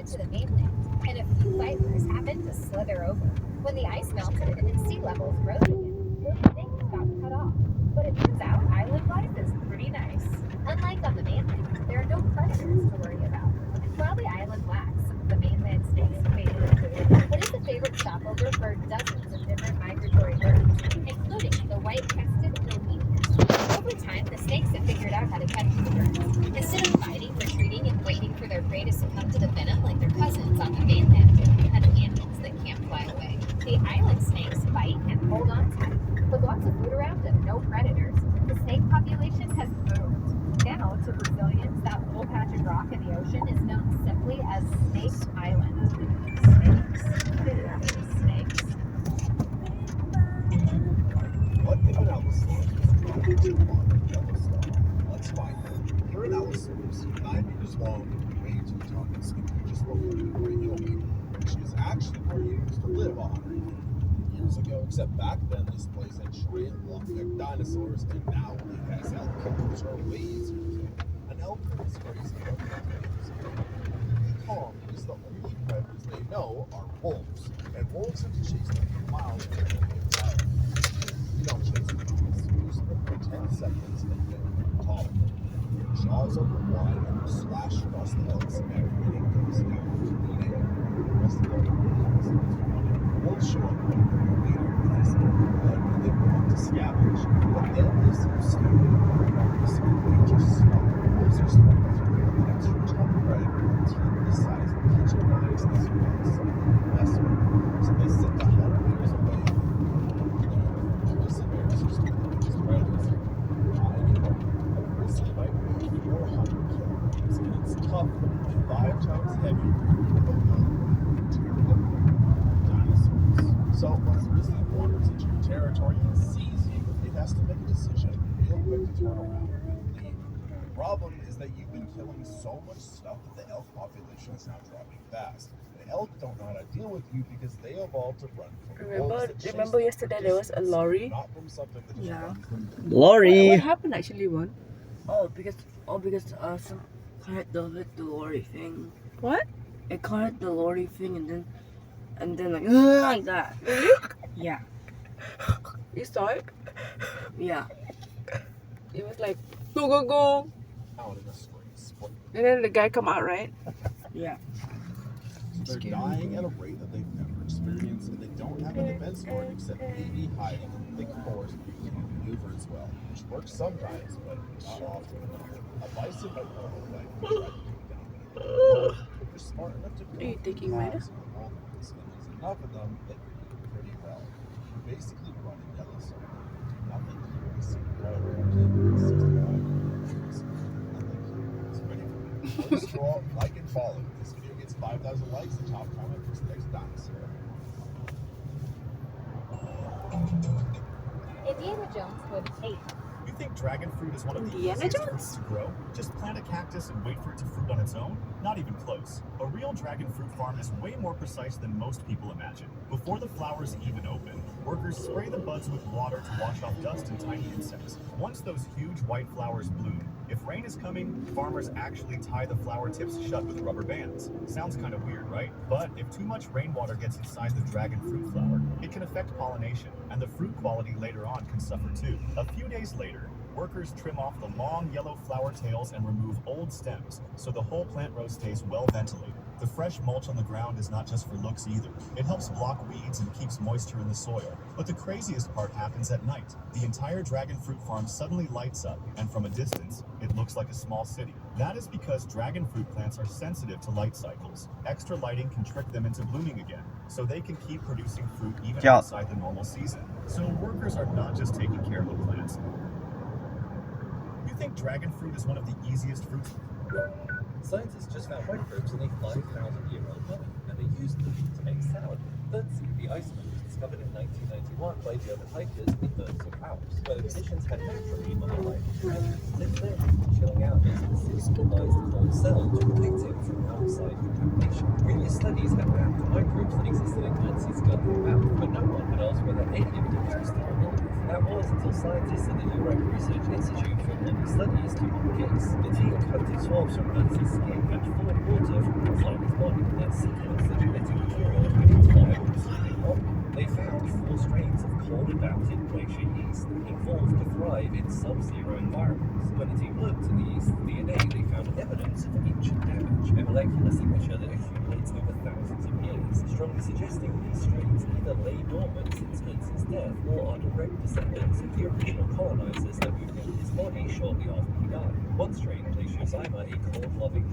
it to the mainland, and a few vipers happened to slither over. When the ice melted and sea levels rose again, those snakes got cut off. But it turns out island life is pretty nice. Unlike on the mainland, there are no predators to worry about. While the island lacks some of the mainland snake's favorite food, it is a favorite stopover for dozens of different migratory birds, including the white-crested Over time, the snakes have figured out how to catch the birds. Instead of fighting, retreating, and waiting for their prey to succumb to the venom like their cousins on the mainland do, cunning animals that can't fly away, the island snakes bite and hold on tight. With lots of food around and no predators, the snake population has boomed. Now, to Brazilians, that little patch of rock in the ocean is known simply as Snake Island. Snakes. Snakes. What if an allosaurus was dropped into the water in Yellowstone? Let's find out. You're an allosaurus, 9 meters long, weighing to the targets, and you just woke up in Wyoming, which is actually where you used to live 100 years ago, except back then this place had giant long-necked dinosaurs, and now it has elk, which are way easier to kill. An elk is crazy about calm because the only predators they know are wolves, and wolves have to chase them for miles until they get tired. You don't chase them miles. You sprint for 10 seconds and then you're taller. Your jaws open wide and you slash across the elk's neck and it goes down bleeding. The rest of the wolves won't show up when you're later because they want to scavenge. But then they start scavenging they just stop. Wolves are smart enough to pick up an extra tough predator the size of kitchen knives as well as something to mess with. So they sit 100 meters away. Grizzly bears are still the biggest predators. A grizzly might weigh 400 kilograms, and it's tough and 5 times heavier than dinosaurs. So when a grizzly wanders into your territory and sees you, it has to make a decision real quick to turn around and leave. The problem is that you've been killing so much stuff that the elk population is now dropping fast. The elk don't know how to deal with you because they evolved to run from wolves that chase Remember them yesterday for there was a distance, lorry? not from something that just runs from them. Lorry. What happened actually, one? Because some car hit the lorry thing. What? It car hit the lorry thing and then like that. Really? Yeah. You saw it? Yeah. It was like, go. Out in a straight split. And then the guy come out, right? Yeah. So they're dying at a rate that they've never experienced, and they don't have a defense for it except maybe hiding in thick forest where you can maneuver as well, which works sometimes, but not often. A bison might know that you try to take down another. If you're smart enough to Are you taking paths in the wilderness, and there's enough of them that you're doing pretty well. You're basically running Yellowstone. Nothing here is predator 65 years. Nothing here is ready for you. Please scroll, like, and follow. If this video gets 5,000 likes, the top comment for the next dinosaur. Indiana Jones would hate. You think dragon fruit is one of the Indiana easiest Jones? fruits to grow? Just plant a cactus and wait for it to fruit on its own? Not even close. A real dragon fruit farm is way more precise than most people imagine. Before the flowers even open, workers spray the buds with water to wash off dust and tiny insects. Once those huge white flowers bloom, if rain is coming, farmers actually tie the flower tips shut with rubber bands. Sounds kind of weird, right? But if too much rainwater gets inside the dragon fruit flower, it can affect pollination, and the fruit quality later on can suffer too. A few days later, workers trim off the long yellow flower tails and remove old stems, so the whole plant row stays well ventilated. The fresh mulch on the ground is not just for looks either. It helps block weeds and keeps moisture in the soil. But the craziest part happens at night. The entire dragon fruit farm suddenly lights up, and from a distance, it looks like a small city. That is because dragon fruit plants are sensitive to light cycles. Extra lighting can trick them into blooming again, so they can keep producing fruit even outside the normal season. So workers are not just taking care of the plants. You think dragon fruit is one of the easiest fruits? Scientists just found microbes in a 5,000-year-old mummy, and they used them to make salad. Birdsea, the iceman, was discovered in 1991 by German hikers in the Bergser Alps, where the conditions had naturally modified and lived there, chilling out in a specialized cold cell to protect it from outside contamination. Previous studies had mapped the microbes that existed in Clancy's gut and mouth, but no one had asked whether any of them were still alive. That was until scientists at the Urek Research Institute for Modern Studies took on the case. The team collected swabs from Ernst's skin and thawed water from inside his body, then sequenced the genetic material of his viable sleeping model. They found 4 strains of cold-adapted glacier yeast evolved to thrive in sub-zero environments. When the team looked at the yeast's DNA, they found evidence of ancient damage, a molecular signature that accumulates over thousands of years, strongly suggesting these strains either lay dormant since Ernst's death or are direct descendants of the original colonizers that moved into his body shortly after he died. One strain, Glacier Zyma, a cold-loving